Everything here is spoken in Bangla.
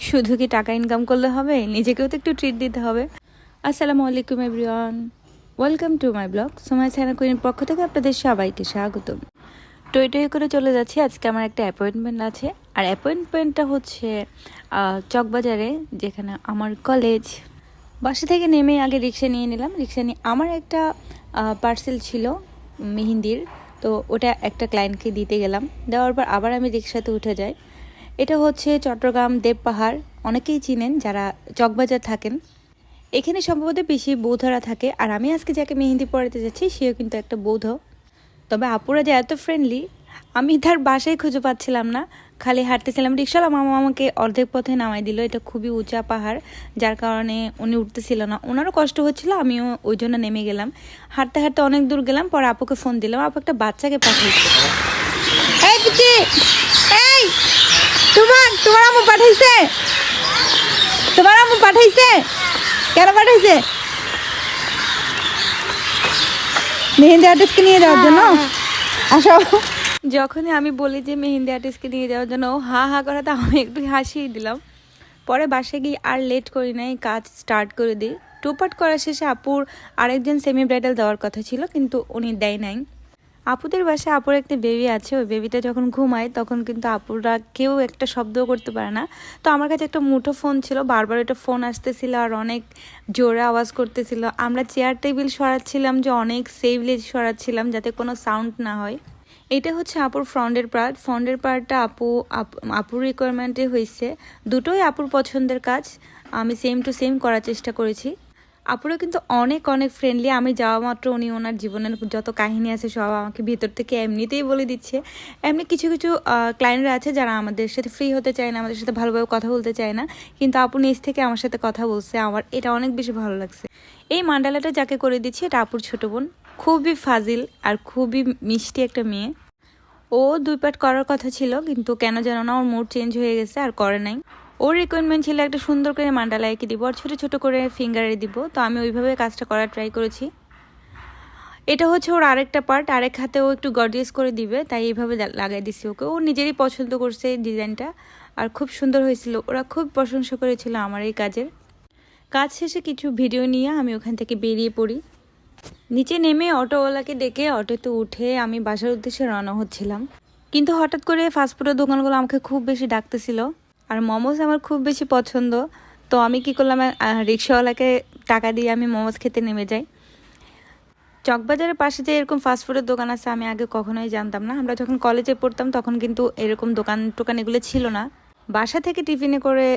শুধু কি টাকা ইনকাম করলে হবে, নিজেকেও তো একটু ট্রিট দিতে হবে। আসসালামু আলাইকুম everyone, welcome to my blog. সময় ছানা কুইনের পক্ষ থেকে আপনাদের সবাইকে স্বাগতম। টই টই করে চলে যাচ্ছি, আজকে আমার একটা অ্যাপয়েন্টমেন্ট আছে। আর অ্যাপয়েন্টমেন্টটা হচ্ছে চকবাজারে, যেখানে আমার কলেজ। বাসা থেকে নেমে আগে রিক্সা নিয়ে নিলাম। রিক্সা নিয়ে আমার একটা পার্সেল ছিল মেহেন্দির, তো ওটা একটা ক্লায়েন্টকে দিতে গেলাম। দেওয়ার পর আবার আমি রিক্সাতে উঠে যাই। এটা হচ্ছে চট্টগ্রাম দেবপাহাড়, অনেকেই চিনেন যারা চকবাজার থাকেন। এখানে সম্ভবত বেশি বৌদ্ধরা থাকে। আর আমি আজকে যাকে মেহেন্দি পড়াতে যাচ্ছি সেও কিন্তু একটা বৌদ্ধ। তবে আপুরা যে এত ফ্রেন্ডলি, আমি তার বাসায় খুঁজে পাচ্ছিলাম না। খালি হাঁটতেছিলাম, রিক্সাওয়ালা মামা আমাকে অর্ধেক পথে নামাই দিল। এটা খুবই উঁচা পাহাড়, যার কারণে উনি উঠতেছিল না। ওনারও কষ্ট হচ্ছিল, আমিও ওই জন্য নেমে গেলাম। হাঁটতে হাঁটতে অনেক দূর গেলাম, পরে আপুকে ফোন দিলাম। আপু একটা বাচ্চাকে পাঠিয়েছে। এই পিচি, এই তোমার আম্মু পাঠাইছে, তোমার আম্মু পাঠাইছে। কেন পাঠাইছে? মেহেন্দি আর্টিস্টকে নিয়ে যাওয়ার জন্য। আসো। যখনই আমি বলি যে মেহেন্দি আর্টিস্টকে নিয়ে যাওয়ার জন্য, হা হা করাতে আমি একটু হাসিয়ে দিলাম। পরে বাসায় গিয়ে আর লেট করি নাই, কাজ স্টার্ট করে দিই। টুপাট করা শেষে আপুর আরেকজন সেমি ব্রাইডাল দেওয়ার কথা ছিল, কিন্তু উনি দেয় নাই। আপুদের বাসায় আপুর একটা বেবি আছে, ওই বেবিটা যখন ঘুমায় তখন কিন্তু আপুরা কেউ একটা শব্দও করতে পারে না। তো আমার কাছে একটা মুঠো ফোন ছিল, বারবার একটা ফোন আসতেছিল আর অনেক জোরে আওয়াজ করতেছিল। আমরা চেয়ার টেবিল সরাচ্ছিলাম, যে অনেক সেফলি সরাচ্ছিলাম যাতে কোনো সাউন্ড না হয়। এটা হচ্ছে আপুর ফ্রন্টের পার্টটা আপুর রিকোয়ারমেন্টে হয়েছে। দুটোই আপুর পছন্দের কাজ, আমি সেম টু সেম করার চেষ্টা করেছি। আপুরা কিন্তু অনেক অনেক ফ্রেন্ডলি। আমি যাওয়া মাত্র উনি ওনার জীবনের যত কাহিনী আছে সব আমাকে ভিতর থেকে এমনিতেই বলে দিচ্ছে। এমনি কিছু কিছু ক্লায়েন্টরা আছে যারা আমাদের সাথে ফ্রি হতে চায় না, আমাদের সাথে ভালোভাবে কথা বলতে চায় না, কিন্তু আপু নিজ থেকে আমার সাথে কথা বলছে। আমার এটা অনেক বেশি ভালো লাগছে। এই মান্ডালাটা যাকে করে দিচ্ছি এটা আপুর ছোট বোন, খুবই ফাজিল আর খুবই মিষ্টি একটা মেয়ে। ও 2 পার্ট করার কথা ছিল, কিন্তু কেন জানো না ওর মুড চেঞ্জ হয়ে গেছে আর করে নাই। ওর রিকোয়ারমেন্ট ছিল একটা সুন্দর করে মান্ডালা এঁকে দিব আর ছোটো ছোটো করে ফিঙ্গারে দিব। তো আমি ওইভাবে কাজটা করার ট্রাই করেছি। এটা হচ্ছে ওর আরেকটা পার্ট, আরেক হাতে ও একটু গর্জিয়াস করে দিবে, তাই এইভাবে লাগাই দিছি ওকে। ও নিজেরই পছন্দ করছে এই ডিজাইনটা, আর খুব সুন্দর হয়েছিল। ওরা খুব প্রশংসা করেছিল আমার এই কাজের। কাজ শেষে কিছু ভিডিও নিয়ে আমি ওখান থেকে বেরিয়ে পড়ি। নিচে নেমে অটোওয়ালাকে ডেকে অটোতে উঠে আমি বাসার উদ্দেশ্যে রওনা হচ্ছিলাম। কিন্তু হঠাৎ করে ফাস্টফুডের দোকানগুলো আমাকে খুব বেশি ডাকতেছিল, আর মোমোজ আমার খুব বেশি পছন্দ। তো আমি কি করলাম, রিক্সাওয়ালাকে টাকা দিয়ে আমি মোমোজ খেতে নেমে যাই। চকবাজারের পাশে যে এরকম ফাস্টফুডের দোকান আছে আমি আগে কখনোই জানতাম না। আমরা যখন কলেজে পড়তাম তখন কিন্তু এরকম দোকান টোকান এগুলো ছিল না। বাসা থেকে টিফিনে করে